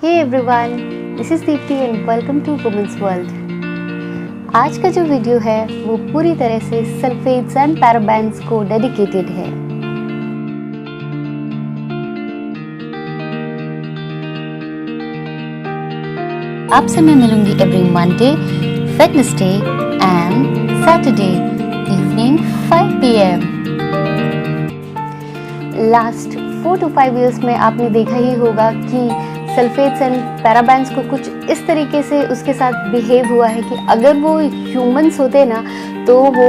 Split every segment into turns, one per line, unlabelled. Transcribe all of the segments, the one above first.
Hey everyone, this is Deepti and welcome to women's world. आज का जो वीडियो है वो पूरी तरह से सल्फेट्स एंड पैराबेन्स को डेडिकेटेड है। आपसे मैं मिलूंगी every Monday, Wednesday and Saturday evening 5 PM। Last 4 to 5 years में आपने देखा ही होगा कि सल्फेट्स एंड पैराबेन्स को कुछ इस तरीके से उसके साथ बिहेव हुआ है कि अगर वो ह्यूमंस होते ना तो वो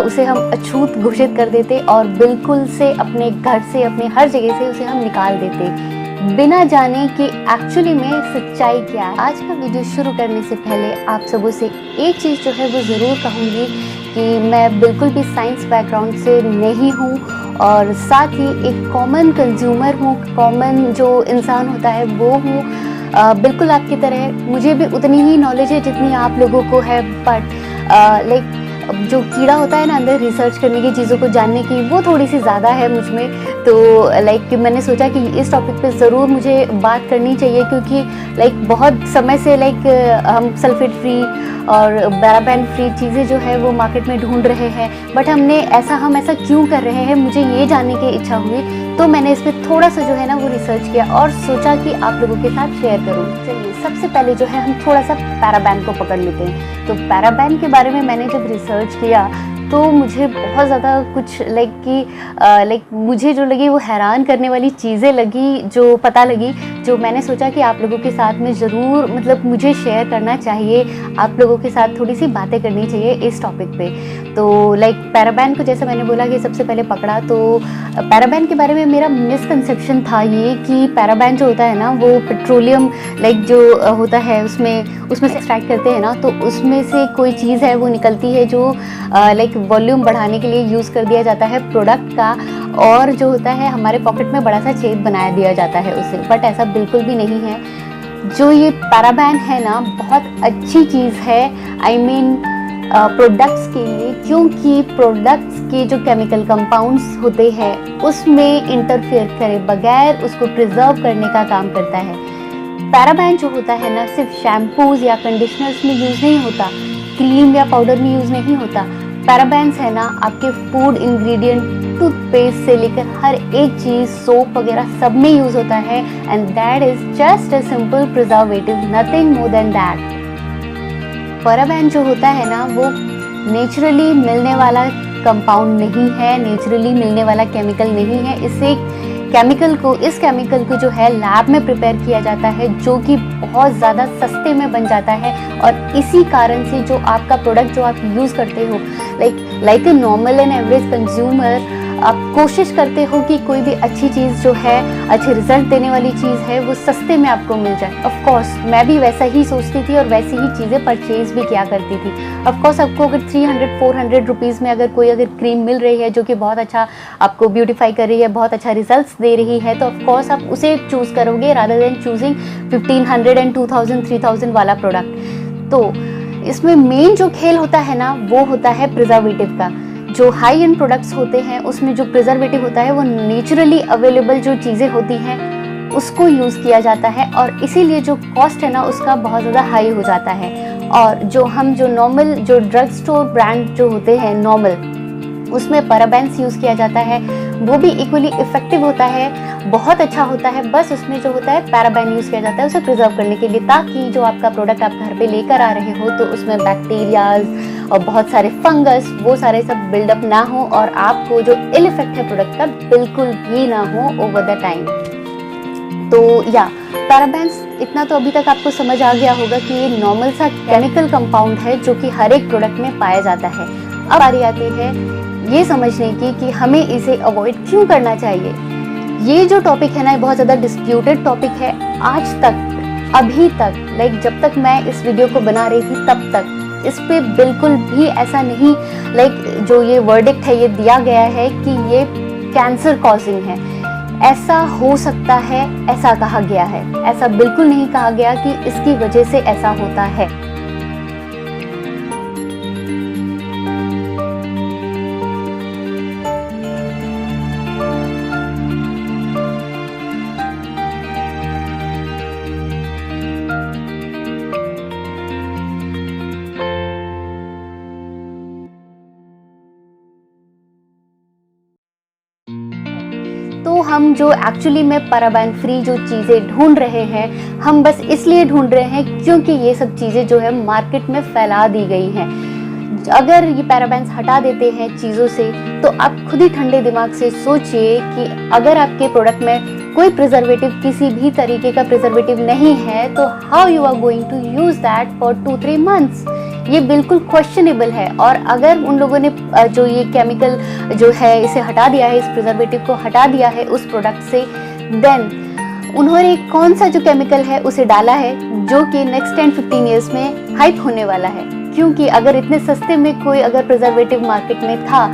उसे हम अछूत घोषित कर देते और बिल्कुल से अपने घर से, अपने हर जगह से उसे हम निकाल देते बिना जाने कि एक्चुअली में सच्चाई क्या है। आज का वीडियो शुरू करने से पहले आप सबों से एक चीज़ जो है वो ज़रूर कहूँगी कि मैं बिल्कुल भी साइंस बैकग्राउंड से नहीं हूँ और साथ ही एक कॉमन कंज्यूमर हूँ, कॉमन जो इंसान होता है वो हूँ। बिल्कुल आपकी तरह मुझे भी उतनी ही नॉलेज है जितनी आप लोगों को है, बट लाइक जो कीड़ा होता है ना अंदर रिसर्च करने की, चीज़ों को जानने की, वो थोड़ी सी ज़्यादा है मुझ में। तो लाइक मैंने सोचा कि इस टॉपिक पे ज़रूर मुझे बात करनी चाहिए क्योंकि लाइक बहुत समय से लाइक हम सल्फेट फ्री और पैराबेन फ्री चीज़ें जो है वो मार्केट में ढूंढ रहे हैं, बट हम ऐसा क्यों कर रहे हैं, मुझे ये जानने की इच्छा हुई। तो मैंने इस पर थोड़ा सा जो है ना वो रिसर्च किया और सोचा कि आप लोगों के साथ शेयर करूँ। चलिए सबसे पहले जो है हम थोड़ा सा पैराबेन को पकड़ लेते हैं। तो पैराबेन के बारे में मैंने जब रिसर्च किया तो मुझे बहुत ज़्यादा कुछ लाइक मुझे जो लगी वो हैरान करने वाली चीज़ें लगी, जो पता लगी, जो मैंने सोचा कि आप लोगों के साथ में ज़रूर मतलब मुझे शेयर करना चाहिए, आप लोगों के साथ थोड़ी सी बातें करनी चाहिए इस टॉपिक पे। तो लाइक पैराबेन को जैसे मैंने बोला कि सबसे पहले पकड़ा, तो पैराबेन के बारे में मेरा मिसकंसेप्शन था ये कि पैराबेन जो होता है ना वो पेट्रोलियम लाइक जो होता है उसमें से एक्सट्रैक्ट करते हैं ना, तो उसमें से कोई चीज़ है वो निकलती है जो लाइक वॉल्यूम बढ़ाने के लिए यूज़ कर दिया जाता है प्रोडक्ट का, और जो होता है हमारे पॉकेट में बड़ा सा छेद बनाया दिया जाता है उसे। बट ऐसा बिल्कुल भी नहीं है। जो ये पैराबेन है ना बहुत अच्छी चीज़ है, आई मीन प्रोडक्ट्स के लिए, क्योंकि प्रोडक्ट्स के जो केमिकल कंपाउंड्स होते हैं उसमें इंटरफेयर करे बगैर उसको प्रिजर्व करने का काम करता है। पैराबेन जो होता है ना सिर्फ शैम्पूज या कंडीशनर्स में यूज़ नहीं होता, क्रीम या पाउडर में यूज़ नहीं होता। पैराबेन्स है ना आपके फूड इंग्रेडिएंट, टूथपेस्ट से लेकर हर एक चीज़, सोप वगैरह सब में यूज़ होता है, and that is just a simple preservative, nothing more than that. Paraben जो होता है ना वो नेचुरली मिलने वाला कंपाउंड नहीं है, नेचुरली मिलने वाला केमिकल नहीं है। इस केमिकल को जो है लैब में प्रिपेयर किया जाता है, जो कि बहुत ज़्यादा सस्ते में बन जाता है, और इसी कारण से जो आपका प्रोडक्ट जो आप यूज़ करते हो like a normal and average consumer, आप कोशिश करते हो कि कोई भी अच्छी चीज़ जो है, अच्छे रिजल्ट देने वाली चीज़ है, वो सस्ते में आपको मिल जाए। ऑफ कोर्स मैं भी वैसा ही सोचती थी और वैसी ही चीज़ें परचेज भी किया करती थी। ऑफ कोर्स आपको अगर 300-400 रुपीज़ में अगर क्रीम मिल रही है जो कि बहुत अच्छा आपको ब्यूटीफाई कर रही है, बहुत अच्छा रिजल्ट्स दे रही है, तो ऑफ कोर्स आप उसे चूज़ करोगे रादर देन चूजिंग 1500 एंड 2000 3000 वाला प्रोडक्ट। तो इसमें मेन जो खेल होता है ना वो होता है प्रिजर्वेटिव का। जो हाई एंड प्रोडक्ट्स होते हैं उसमें जो प्रिजर्वेटिव होता है वो नेचुरली अवेलेबल जो चीज़ें होती हैं उसको यूज़ किया जाता है, और इसीलिए जो कॉस्ट है ना उसका बहुत ज़्यादा हाई हो जाता है। और जो नॉर्मल जो ड्रग स्टोर ब्रांड जो होते हैं नॉर्मल, उसमें पैराबेन्स यूज़ किया जाता है, वो भी इक्वली इफेक्टिव होता है, बहुत अच्छा होता है। बस उसमें जो होता है पैराबेन यूज़ किया जाता है उसे प्रिजर्व करने के लिए, ताकि जो आपका प्रोडक्ट आप घर पे लेकर आ रहे हो तो उसमें बैक्टीरियाज और बहुत सारे फंगस वो सारे सब बिल्डअप ना हो और आपको जो इल इफेक्ट है प्रोडक्ट का बिल्कुल भी ना हो ओवर द टाइम। तो या पैराबेन्स इतना तो अभी तक आपको समझ आ गया होगा कि ये नॉर्मल सा केमिकल कंपाउंड है जो कि हर एक प्रोडक्ट में पाया जाता है। अब बारी आती है ये समझने की कि हमें इसे अवॉइड क्यों करना चाहिए। ये जो टॉपिक है ना बहुत ज़्यादा डिस्प्यूटेड टॉपिक है आज तक, अभी तक लाइक जब तक मैं इस वीडियो को बना रही थी तब तक इस पे बिल्कुल भी ऐसा नहीं लाइक जो ये वर्डिक्ट है ये दिया गया है कि ये कैंसर कॉजिंग है। ऐसा हो सकता है ऐसा कहा गया है, ऐसा बिल्कुल नहीं कहा गया कि इसकी वजह से ऐसा होता है। हम जो एक्चुअली में पैराबेन फ्री जो चीज़ें ढूंढ रहे हैं, हम बस इसलिए ढूंढ रहे हैं क्योंकि ये सब चीज़ें जो है मार्केट में फैला दी गई हैं। अगर ये पैराबेन्स हटा देते हैं चीज़ों से, तो आप खुद ही ठंडे दिमाग से सोचिए कि अगर आपके प्रोडक्ट में कोई प्रिजर्वेटिव, किसी भी तरीके का प्रिजर्वेटिव नहीं है, तो how you are going to use that for 2-3 months. ये बिल्कुल क्वेश्चनेबल है। और अगर उन लोगों ने जो ये केमिकल जो है इसे हटा दिया है, इस प्रिजर्वेटिव को हटा दिया है उस प्रोडक्ट से, देन उन्होंने कौन सा जो केमिकल है उसे डाला है जो कि नेक्स्ट 10-15 ईयर्स में हाइप होने वाला है। क्योंकि अगर इतने सस्ते में कोई अगर प्रिजर्वेटिव मार्केट में था,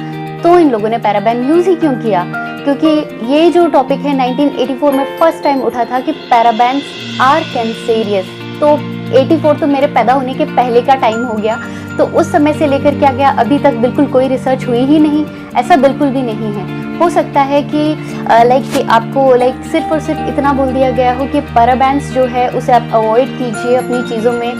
तो इन लोगों ने पैराबेन यूज ही क्यों किया? क्योंकि ये जो टॉपिक है 1984 में फर्स्ट टाइम उठा था कि पैराबेन्स आर कैंसेरियस। तो 84 तो मेरे पैदा होने के पहले का टाइम हो गया, तो उस समय से लेकर क्या गया अभी तक बिल्कुल कोई रिसर्च हुई ही नहीं। ऐसा बिल्कुल भी नहीं है। हो सकता है कि आपको सिर्फ और सिर्फ इतना बोल दिया गया हो कि पैराबेन्स जो है उसे आप अवॉइड कीजिए अपनी चीज़ों में,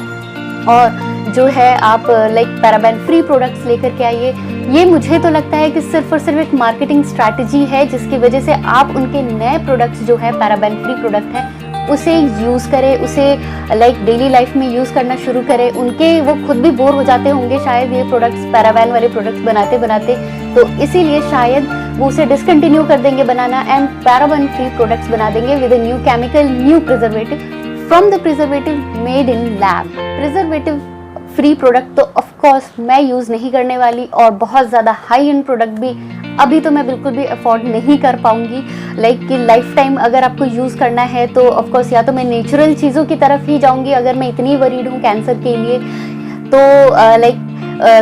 और जो है आप पैराबेन फ्री प्रोडक्ट्स लेकर के आइए। ये मुझे तो लगता है कि सिर्फ और सिर्फ एक मार्केटिंग स्ट्रैटेजी है, जिसकी वजह से आप उनके नए प्रोडक्ट्स जो है पैराबेन फ्री प्रोडक्ट हैं उसे यूज़ करें, उसे डेली लाइफ में यूज़ करना शुरू करें। उनके वो खुद भी बोर हो जाते होंगे शायद ये प्रोडक्ट्स, पैराबेन वाले प्रोडक्ट्स बनाते बनाते, तो इसीलिए शायद वो उसे डिसकंटिन्यू कर देंगे बनाना एंड पैराबेन फ्री प्रोडक्ट्स बना देंगे with a new chemical, new preservative from the preservative made in lab. Preservative free product तो ऑफ कोर्स मैं यूज़ नहीं करने वाली, और बहुत ज़्यादा हाई एंड प्रोडक्ट भी अभी तो मैं बिल्कुल भी अफोर्ड नहीं कर पाऊंगी। कि लाइफ टाइम अगर आपको यूज़ करना है तो ऑफ कोर्स या तो मैं नेचुरल चीज़ों की तरफ ही जाऊंगी। अगर मैं इतनी वरीड हूँ कैंसर के लिए, तो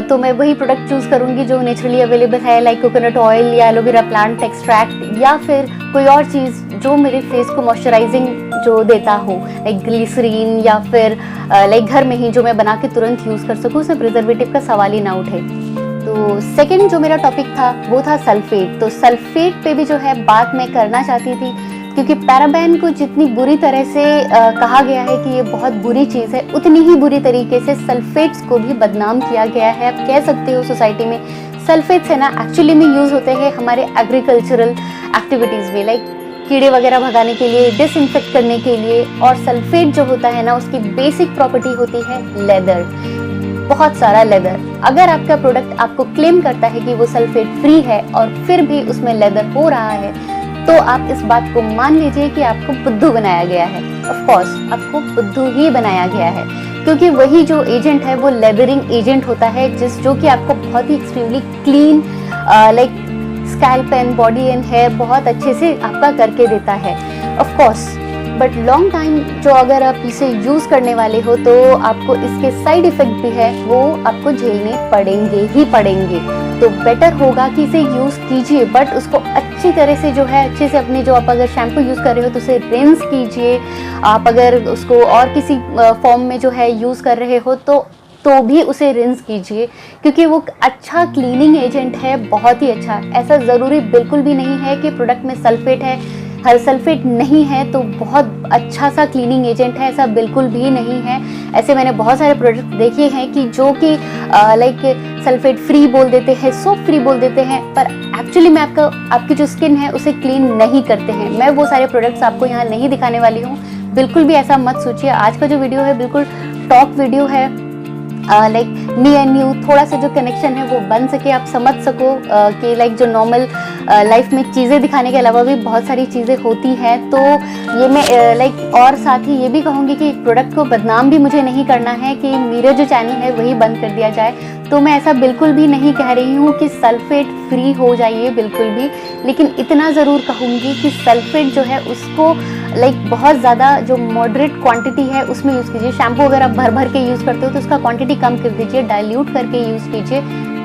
तो मैं वही प्रोडक्ट चूज़ करूँगी जो नेचुरली अवेलेबल है, कोकोनट ऑयल या एलोवेरा प्लांट एक्सट्रैक्ट, या फिर कोई और चीज़ जो मेरे फेस को मॉइस्चराइजिंग जो देता हो, ग्लिसरीन, या फिर घर में ही जो मैं बना के तुरंत यूज़ कर सकूँ, उसमें प्रिजर्वेटिव का सवाल ही ना उठे। तो सेकंड जो मेरा टॉपिक था वो था सल्फेट। तो सल्फेट पे भी जो है बात मैं करना चाहती थी, क्योंकि पैराबेन को जितनी बुरी तरह से कहा गया है कि ये बहुत बुरी चीज़ है, उतनी ही बुरी तरीके से सल्फेट्स को भी बदनाम किया गया है। आप कह सकते हो सोसाइटी में सल्फेट्स है ना एक्चुअली में यूज़ होते हैं हमारे एग्रीकल्चरल एक्टिविटीज़ में, कीड़े वगैरह भगाने के लिए, डिसइंफेक्ट करने के लिए। और सल्फेट जो होता है ना उसकी बेसिक प्रॉपर्टी होती है लेदर, बहुत सारा लेदर। अगर आपका प्रोडक्ट आपको क्लेम करता है कि वो सल्फेट फ्री है और फिर भी उसमें लेदर हो रहा है, तो आप इस बात को मान लीजिए कि आपको बुद्धू बनाया गया है। ऑफ कोर्स आपको बुद्धू ही बनाया गया है, क्योंकि वही जो एजेंट है वो लेदरिंग एजेंट होता है, जो कि आपको बहुत ही extremely clean scalp and body and hair बहुत अच्छे से आपका करके देता है। Of course but long time जो अगर आप इसे यूज़ करने वाले हो, तो आपको इसके साइड इफ़ेक्ट भी है वो आपको झेलने पड़ेंगे ही पड़ेंगे। तो बेटर होगा कि इसे यूज़ कीजिए, बट उसको अच्छी तरह से जो है अच्छे से अपने जो आप अगर शैम्पू यूज़ कर रहे हो तो उसे रिंस कीजिए। आप अगर उसको और किसी फॉर्म में जो है यूज़ कर रहे हो तो भी उसे रिंस कीजिए, क्योंकि वो अच्छा क्लीनिंग एजेंट है, बहुत ही अच्छा। ऐसा ज़रूरी बिल्कुल भी नहीं है कि प्रोडक्ट में सल्फेट है, हर सल्फेट नहीं है तो बहुत अच्छा सा क्लीनिंग एजेंट है, ऐसा बिल्कुल भी नहीं है। ऐसे मैंने बहुत सारे प्रोडक्ट देखे हैं कि जो कि सल्फेट फ्री बोल देते हैं, सोप फ्री बोल देते हैं, पर एक्चुअली में आपकी जो स्किन है उसे क्लीन नहीं करते हैं। मैं वो सारे प्रोडक्ट्स आपको यहाँ नहीं दिखाने वाली हूँ, बिल्कुल भी ऐसा मत सोचिए। आज का जो वीडियो है बिल्कुल टॉक वीडियो है, मी एंड यू, थोड़ा सा जो कनेक्शन है वो बन सके, आप समझ सको कि जो नॉर्मल लाइफ में चीज़ें दिखाने के अलावा भी बहुत सारी चीज़ें होती हैं। तो ये मैं और साथ ही ये भी कहूँगी कि प्रोडक्ट को बदनाम भी मुझे नहीं करना है कि मेरा जो चैनल है वही बंद कर दिया जाए। तो मैं ऐसा बिल्कुल भी नहीं कह रही हूँ कि सल्फेट फ्री हो जाइए, बिल्कुल भी, लेकिन इतना ज़रूर कहूँगी कि सल्फेट जो है उसको बहुत ज़्यादा जो मॉडरेट क्वांटिटी है उसमें यूज़ कीजिए। शैम्पू अगर आप भर भर के यूज़ करते हो तो उसका क्वांटिटी कम कर दीजिए, डाइल्यूट करके यूज़ कीजिए,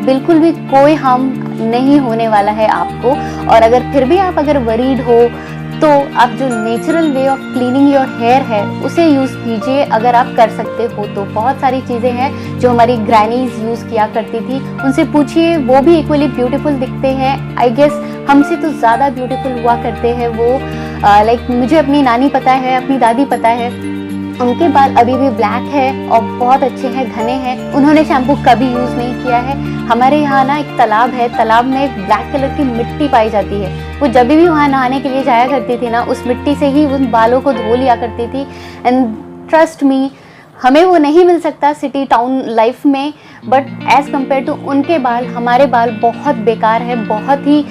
बिल्कुल भी कोई हार्म नहीं होने वाला है आपको। और अगर फिर भी आप अगर वरीड हो तो आप जो natural way of cleaning your hair है उसे यूज़ कीजिए, अगर आप कर सकते हो तो। बहुत सारी चीज़ें हैं जो हमारी ग्रैनीज यूज़ किया करती थी, उनसे पूछिए, वो भी इक्वली ब्यूटीफुल दिखते हैं। आई गेस हमसे तो ज़्यादा ब्यूटीफुल हुआ करते हैं वो। मुझे अपनी नानी पता है, अपनी दादी पता है, उनके बाल अभी भी ब्लैक है और बहुत अच्छे हैं, घने हैं। उन्होंने शैम्पू कभी यूज़ नहीं किया है। हमारे यहाँ ना एक तालाब है, तालाब में एक ब्लैक कलर की मिट्टी पाई जाती है। वो जब भी वहाँ नहाने के लिए जाया करती थी ना, उस मिट्टी से ही उन बालों को धो लिया करती थी। एंड ट्रस्ट मी, हमें वो नहीं मिल सकता सिटी टाउन लाइफ में, बट एज़ कम्पेयर टू उनके बाल, हमारे बाल बहुत बेकार है, बहुत ही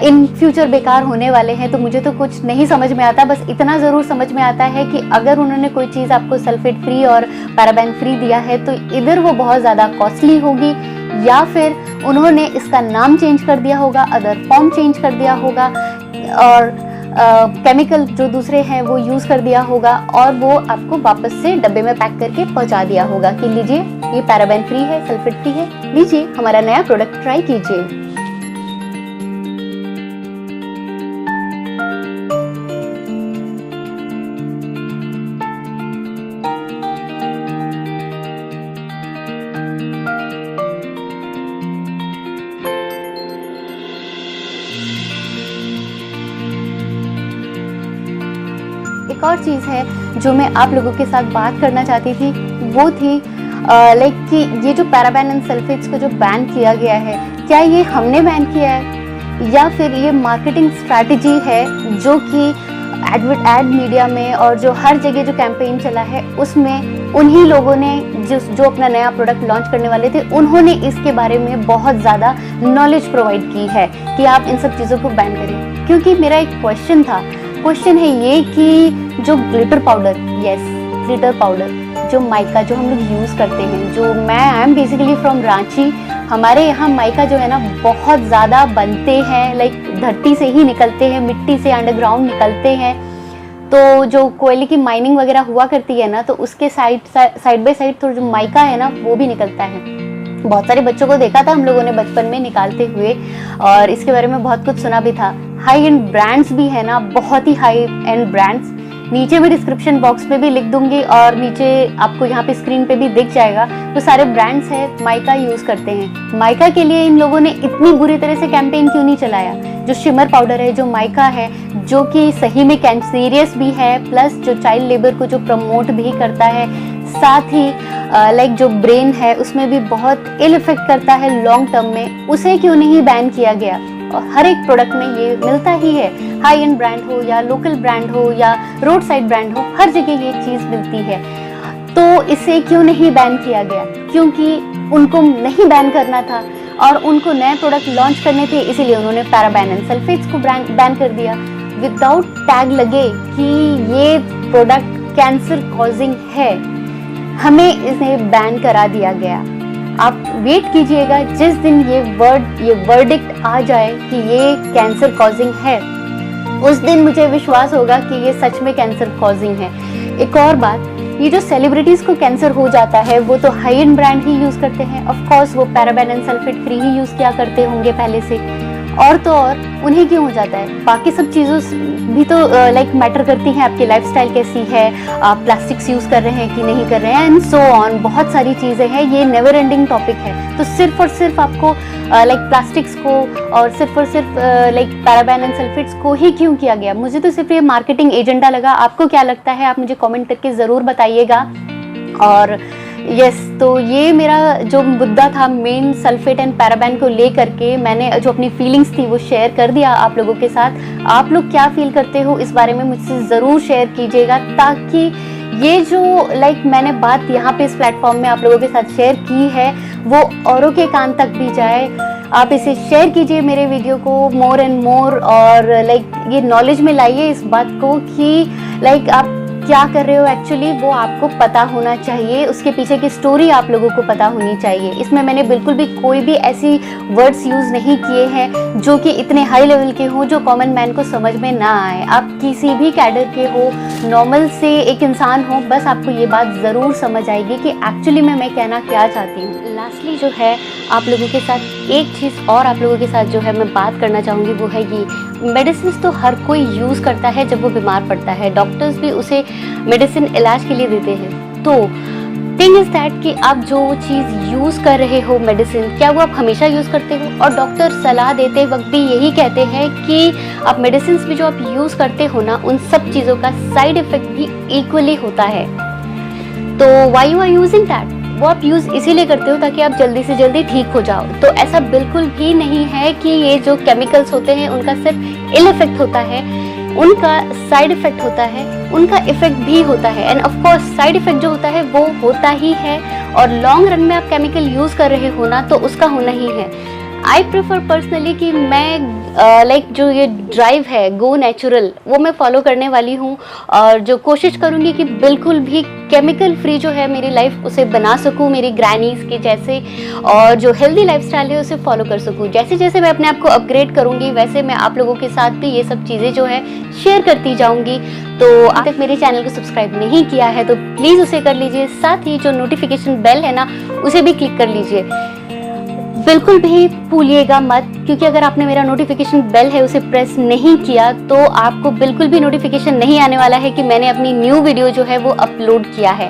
इन फ्यूचर बेकार होने वाले हैं। तो मुझे तो कुछ नहीं समझ में आता, बस इतना ज़रूर समझ में आता है कि अगर उन्होंने कोई चीज़ आपको सल्फेट फ्री और पैराबेन फ्री दिया है तो इधर वो बहुत ज़्यादा कॉस्टली होगी, या फिर उन्होंने इसका नाम चेंज कर दिया होगा, अदर फॉर्म चेंज कर दिया होगा, और केमिकल जो दूसरे हैं वो यूज़ कर दिया होगा, और वो आपको वापस से डब्बे में पैक करके पहुंचा दिया होगा कि लीजिए ये पैराबेन फ्री है, सल्फेट फ्री है, लीजिए हमारा नया प्रोडक्ट ट्राई कीजिए। एक और चीज़ है जो मैं आप लोगों के साथ बात करना चाहती थी, वो थी लाइक कि ये जो पैराबेन एंड सल्फेट्स को जो बैन किया गया है, क्या ये हमने बैन किया है या फिर ये मार्केटिंग स्ट्रैटेजी है जो कि एड मीडिया में और जो हर जगह जो कैंपेन चला है उसमें उन्हीं लोगों ने जो अपना नया प्रोडक्ट लॉन्च करने वाले थे, उन्होंने इसके बारे में बहुत ज़्यादा नॉलेज प्रोवाइड की है कि आप इन सब चीज़ों को बैन करें। क्योंकि मेरा एक क्वेश्चन है ये कि जो ग्लिटर पाउडर, ग्लिटर पाउडर, जो माइका जो हम लोग यूज़ करते हैं, जो I am basically from Ranchi, हमारे यहाँ माइका जो है ना बहुत ज़्यादा बनते हैं, लाइक धरती से ही निकलते हैं, मिट्टी से अंडरग्राउंड निकलते हैं। तो जो कोयले की माइनिंग वगैरह हुआ करती है ना, तो उसके साइड बाय साइड तो जो माइका है ना वो भी निकलता है। बहुत सारे बच्चों को देखा था हम लोगों ने बचपन में निकालते हुए, और इसके बारे में बहुत कुछ सुना भी था। हाई एंड ब्रांड्स भी है ना, बहुत ही हाई एंड ब्रांड्स, नीचे भी डिस्क्रिप्शन बॉक्स में भी लिख दूंगी और नीचे आपको यहाँ पे स्क्रीन पे भी दिख जाएगा। तो सारे ब्रांड्स हैं माइका यूज़ करते हैं। माइका के लिए इन लोगों ने इतनी बुरी तरह से कैंपेन क्यों नहीं चलाया? जो शिमर पाउडर है, जो माइका है, जो कि सही में कैंसरियस भी है, प्लस जो चाइल्ड लेबर को जो प्रमोट भी करता है, साथ ही लाइक जो ब्रेन है उसमें भी बहुत इल इफेक्ट करता है लॉन्ग टर्म में, उसे क्यों नहीं बैन किया गया? और हर एक प्रोडक्ट में ये मिलता ही है, हाई एंड ब्रांड हो या लोकल ब्रांड हो या रोड साइड ब्रांड हो, हर जगह ये चीज़ मिलती है। तो इसे क्यों नहीं बैन किया गया? क्योंकि उनको नहीं बैन करना था और उनको नए प्रोडक्ट लॉन्च करने थे, इसीलिए उन्होंने पैराबेन एंड सल्फेट्स को बैन कर दिया विदाउट टैग लगे कि ये प्रोडक्ट कैंसर कॉजिंग है। हमें इसे बैन करा दिया गया। आप वेट कीजिएगा, जिस दिन ये वर्डिक्ट आ जाए कि ये कैंसर कॉजिंग है, उस दिन मुझे विश्वास होगा कि ये सच में कैंसर कॉजिंग है। एक और बात, ये जो सेलिब्रिटीज़ को कैंसर हो जाता है वो तो high and brand he use करते हैं, ऑफ कोर्स वो paraben and sulphate free he use किया करते होंगे पहले से, और तो और उन्हें क्यों हो जाता है? बाकी सब चीज़ों भी तो लाइक मैटर करती हैं, आपकी लाइफस्टाइल कैसी है, आप प्लास्टिक्स यूज़ कर रहे हैं कि नहीं कर रहे हैं, एंड सो ऑन, बहुत सारी चीज़ें हैं। ये नेवर एंडिंग टॉपिक है। तो सिर्फ और सिर्फ आपको लाइक प्लास्टिक्स को और सिर्फ लाइक पैराबेन एंड सल्फेट्स को ही क्यों किया गया? मुझे तो सिर्फ ये मार्केटिंग एजेंडा लगा। आपको क्या लगता है? आप मुझे कमेंट करके ज़रूर बताइएगा। और यस, तो ये मेरा जो मुद्दा था मेन सल्फेट एंड पैराबेन को लेकर के, मैंने जो अपनी फीलिंग्स थी वो शेयर कर दिया आप लोगों के साथ। आप लोग क्या फील करते हो इस बारे में मुझसे ज़रूर शेयर कीजिएगा, ताकि ये जो लाइक मैंने बात यहाँ पे इस प्लेटफॉर्म में आप लोगों के साथ शेयर की है वो औरों के कान तक भी जाए। आप इसे शेयर कीजिए मेरे वीडियो को मोर एंड मोर, और लाइक ये नॉलेज में लाइए इस बात को कि लाइक आप क्या कर रहे हो एक्चुअली वो आपको पता होना चाहिए, उसके पीछे की स्टोरी आप लोगों को पता होनी चाहिए। इसमें मैंने बिल्कुल भी कोई भी ऐसी वर्ड्स यूज़ नहीं किए हैं जो कि इतने हाई लेवल के हों जो कॉमन मैन को समझ में ना आए। आप किसी भी कैडर के हो, नॉर्मल से एक इंसान हो, बस आपको ये बात ज़रूर समझ आएगी कि एक्चुअली मैं कहना क्या चाहती हूँ। लास्टली जो है आप लोगों के साथ एक चीज़ और आप लोगों के साथ जो है मैं बात करना चाहूँगी, वो है ये मेडिसिन तो हर कोई यूज़ करता है जब वो बीमार पड़ता है, डॉक्टर्स भी उसे मेडिसिन इलाज के लिए देते हैं। तो थिंग इज़ दैट कि आप जो चीज़ यूज़ कर रहे हो मेडिसिन, क्या वो आप हमेशा यूज़ करते हो? और डॉक्टर सलाह देते वक्त भी यही कहते हैं कि आप मेडिसिन भी जो आप यूज़ करते हो ना, उन सब चीज़ों का साइड इफ़ेक्ट भी इक्वली होता है। तो why you are using that, वो आप यूज़ इसीलिए करते हो ताकि आप जल्दी से जल्दी ठीक हो जाओ। तो ऐसा बिल्कुल भी नहीं है कि ये जो केमिकल्स होते हैं उनका सिर्फ इल इफेक्ट होता है, उनका साइड इफेक्ट होता है, उनका इफेक्ट भी होता है। End of course side effect जो होता है वो होता ही है, और लॉन्ग रन में आप केमिकल यूज़ कर रहे हो ना तो उसका होना ही है। आई प्रेफर पर्सनली कि मैं लाइक जो ये ड्राइव है गो नेचुरल वो मैं फॉलो करने वाली हूँ, और जो कोशिश करूँगी कि बिल्कुल भी केमिकल फ्री जो है मेरी लाइफ उसे बना सकूँ मेरी ग्रैनीज़ के जैसे, और जो हेल्दी लाइफस्टाइल है उसे फॉलो कर सकूँ। जैसे जैसे मैं अपने आप को अपग्रेड करूँगी वैसे मैं आप लोगों के साथ भी ये सब चीज़ें जो है शेयर करती जाऊँगी। तो आप तक मेरे चैनल को सब्सक्राइब नहीं किया है तो प्लीज़ उसे कर लीजिए, साथ ही जो नोटिफिकेशन बेल है ना उसे भी क्लिक कर लीजिए। बिल्कुल भी भूलिएगा मत, क्योंकि अगर आपने मेरा नोटिफिकेशन बेल है उसे प्रेस नहीं किया तो आपको बिल्कुल भी नोटिफिकेशन नहीं आने वाला है कि मैंने अपनी न्यू वीडियो जो है वो अपलोड किया है।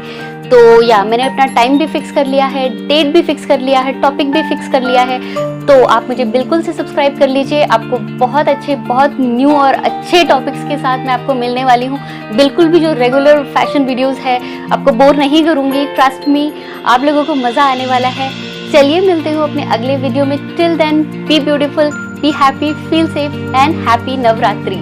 तो या मैंने अपना टाइम भी फिक्स कर लिया है, डेट भी फिक्स कर लिया है, टॉपिक भी फिक्स कर लिया है। तो आप मुझे बिल्कुल से सब्सक्राइब कर लीजिए, आपको बहुत अच्छे बहुत न्यू और अच्छे टॉपिक्स के साथ मैं आपको मिलने वाली हूँ। बिल्कुल भी जो रेगुलर फैशन वीडियोज़ है आपको बोर नहीं करूँगी, ट्रस्ट मी आप लोगों को मज़ा आने वाला है। चलिए मिलते हूँ अपने अगले वीडियो में। Till then be beautiful, be happy, feel safe and happy Navratri.